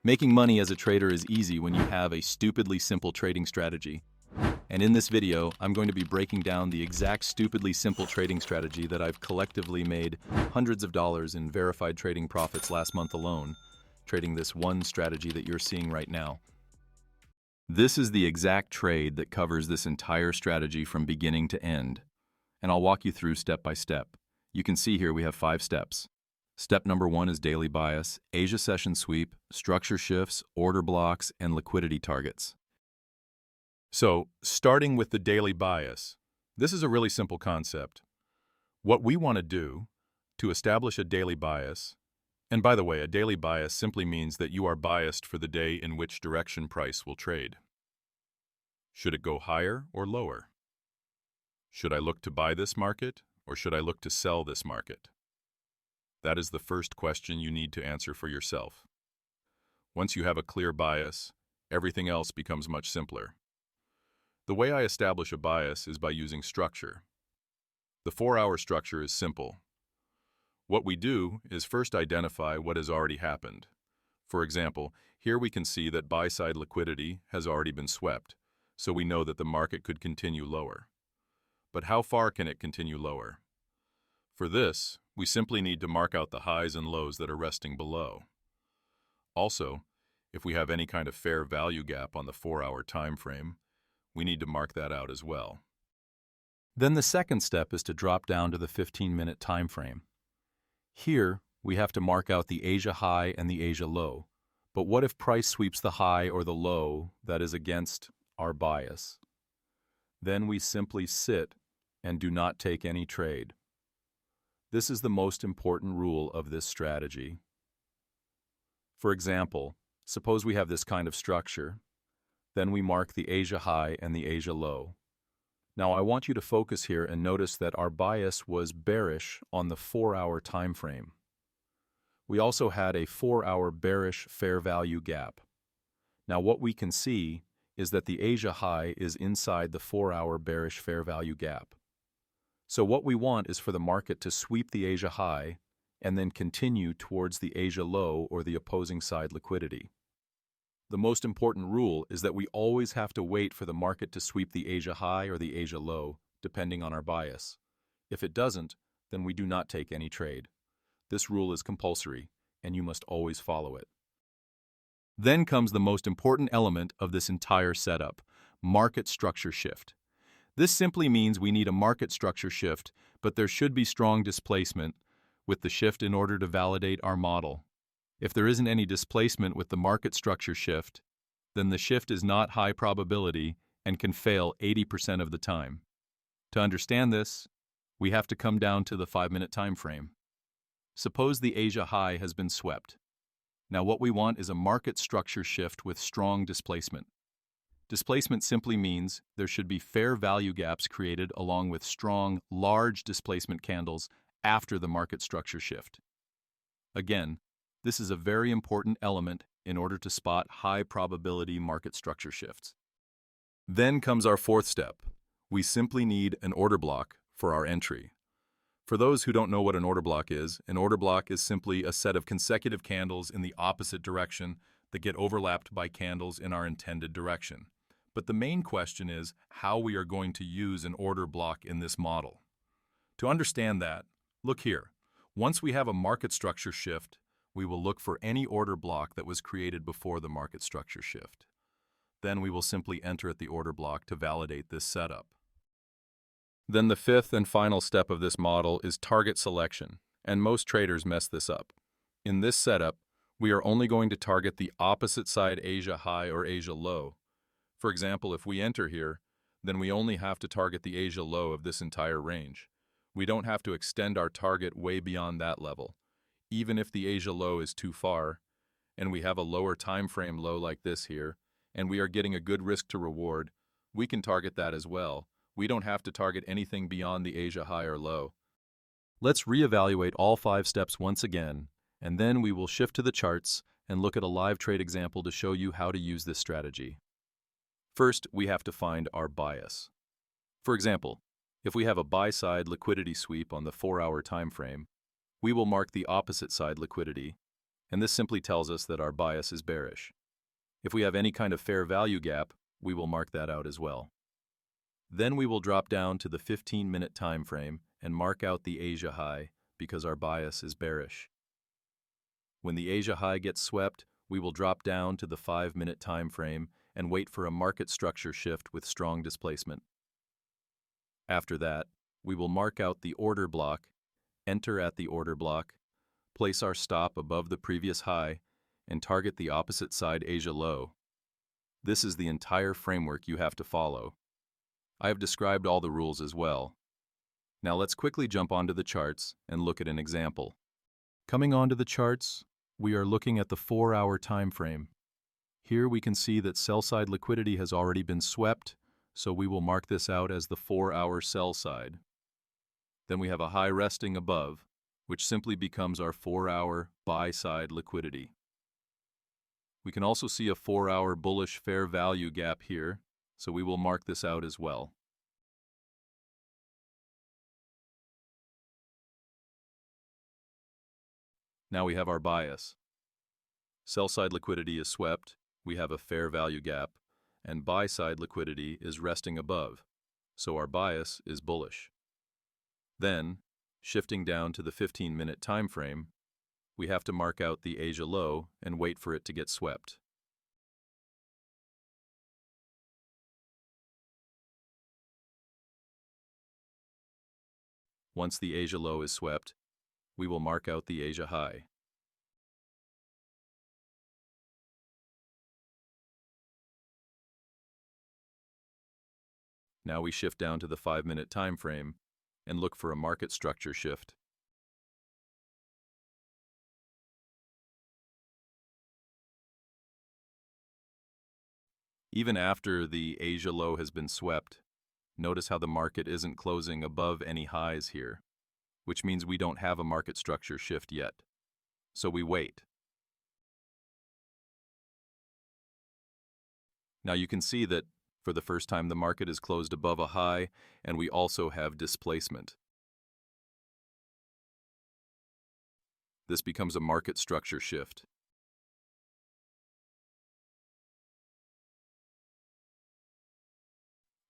Making money as a trader is easy when you have a stupidly simple trading strategy. And in this video, I'm going to be breaking down the exact stupidly simple trading strategy that I've collectively made hundreds of dollars in verified trading profits last month alone, trading this one strategy that you're seeing right now. This is the exact trade that covers this entire strategy from beginning to end, and I'll walk you through step by step. You can see here we have 5 steps. Step number 1 is daily bias, Asia session sweep, structure shifts, order blocks, and liquidity targets. So, starting with the daily bias, this is a really simple concept. What we want to do to establish a daily bias, and by the way, a daily bias simply means that you are biased for the day in which direction price will trade. Should it go higher or lower? Should I look to buy this market or should I look to sell this market? That is the first question you need to answer for yourself. Once you have a clear bias, everything else becomes much simpler. The way I establish a bias is by using structure. The 4-hour structure is simple. What we do is first identify what has already happened. For example, here we can see that buy-side liquidity has already been swept, so we know that the market could continue lower. But how far can it continue lower? For this, we simply need to mark out the highs and lows that are resting below. Also, if we have any kind of fair value gap on the 4-hour time frame, we need to mark that out as well. Then the second step is to drop down to the 15-minute time frame. Here, we have to mark out the Asia high and the Asia low. But what if price sweeps the high or the low that is against our bias? Then we simply sit and do not take any trade. This is the most important rule of this strategy. For example, suppose we have this kind of structure. Then we mark the Asia high and the Asia low. Now I want you to focus here and notice that our bias was bearish on the 4-hour time frame. We also had a 4-hour bearish fair value gap. Now what we can see is that the Asia high is inside the 4-hour bearish fair value gap. So what we want is for the market to sweep the Asia high and then continue towards the Asia low or the opposing side liquidity. The most important rule is that we always have to wait for the market to sweep the Asia high or the Asia low, depending on our bias. If it doesn't, then we do not take any trade. This rule is compulsory, and you must always follow it. Then comes the most important element of this entire setup, market structure shift. This simply means we need a market structure shift, but there should be strong displacement with the shift in order to validate our model. If there isn't any displacement with the market structure shift, then the shift is not high probability and can fail 80% of the time. To understand this, we have to come down to the 5-minute time frame. Suppose the Asia high has been swept. Now what we want is a market structure shift with strong displacement. Displacement simply means there should be fair value gaps created along with strong, large displacement candles after the market structure shift. Again, this is a very important element in order to spot high probability market structure shifts. Then comes our 4th step. We simply need an order block for our entry. For those who don't know what an order block is simply a set of consecutive candles in the opposite direction that get overlapped by candles in our intended direction. But the main question is how we are going to use an order block in this model. To understand that, look here. Once we have a market structure shift, we will look for any order block that was created before the market structure shift. Then we will simply enter at the order block to validate this setup. Then the 5th and final step of this model is target selection, and most traders mess this up. In this setup, we are only going to target the opposite side Asia high or Asia low. For example, if we enter here, then we only have to target the Asia low of this entire range. We don't have to extend our target way beyond that level. Even if the Asia low is too far, and we have a lower time frame low like this here, and we are getting a good risk to reward, we can target that as well. We don't have to target anything beyond the Asia high or low. Let's reevaluate all 5 steps once again, and then we will shift to the charts and look at a live trade example to show you how to use this strategy. First, we have to find our bias. For example, if we have a buy-side liquidity sweep on the 4-hour time frame, we will mark the opposite side liquidity and this simply tells us that our bias is bearish. If we have any kind of fair value gap, we will mark that out as well. Then we will drop down to the 15-minute time frame and mark out the Asia high because our bias is bearish. When the Asia high gets swept, we will drop down to the 5-minute time frame and wait for a market structure shift with strong displacement. After that, we will mark out the order block, enter at the order block, place our stop above the previous high, and target the opposite side Asia low. This is the entire framework you have to follow. I have described all the rules as well. Now let's quickly jump onto the charts and look at an example. Coming onto the charts, we are looking at the 4-hour time frame. Here we can see that sell-side liquidity has already been swept, so we will mark this out as the 4-hour sell side. Then we have a high resting above, which simply becomes our 4-hour buy-side liquidity. We can also see a 4-hour bullish fair value gap here, so we will mark this out as well. Now we have our bias. Sell-side liquidity is swept, we have a fair value gap, and buy-side liquidity is resting above, so our bias is bullish. Then, shifting down to the 15-minute time frame, we have to mark out the Asia low and wait for it to get swept. Once the Asia low is swept, we will mark out the Asia high. Now we shift down to the 5-minute time frame and look for a market structure shift. Even after the Asia low has been swept, notice how the market isn't closing above any highs here, which means we don't have a market structure shift yet. So we wait. Now you can see that for the first time the market is closed above a high, and we also have displacement. This becomes a market structure shift.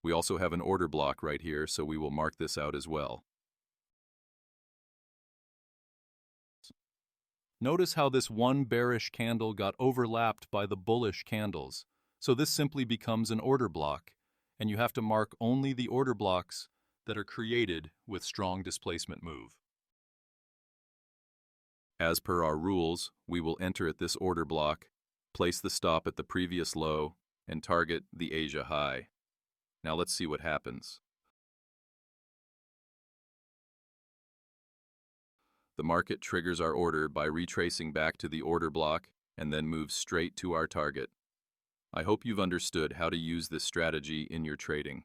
We also have an order block right here, so we will mark this out as well. Notice how this one bearish candle got overlapped by the bullish candles. So this simply becomes an order block, and you have to mark only the order blocks that are created with strong displacement move. As per our rules, we will enter at this order block, place the stop at the previous low, and target the Asia high. Now let's see what happens. The market triggers our order by retracing back to the order block and then moves straight to our target. I hope you've understood how to use this strategy in your trading.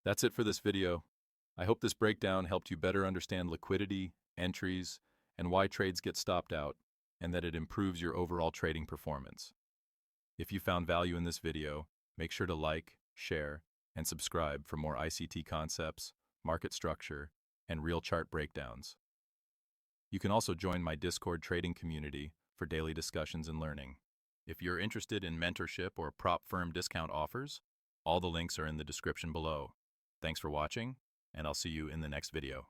That's it for this video. I hope this breakdown helped you better understand liquidity, entries, and why trades get stopped out, and that it improves your overall trading performance. If you found value in this video, make sure to like, share, and subscribe for more ICT concepts, market structure, and real chart breakdowns. You can also join my Discord trading community for daily discussions and learning. If you're interested in mentorship or prop firm discount offers, all the links are in the description below. Thanks for watching, and I'll see you in the next video.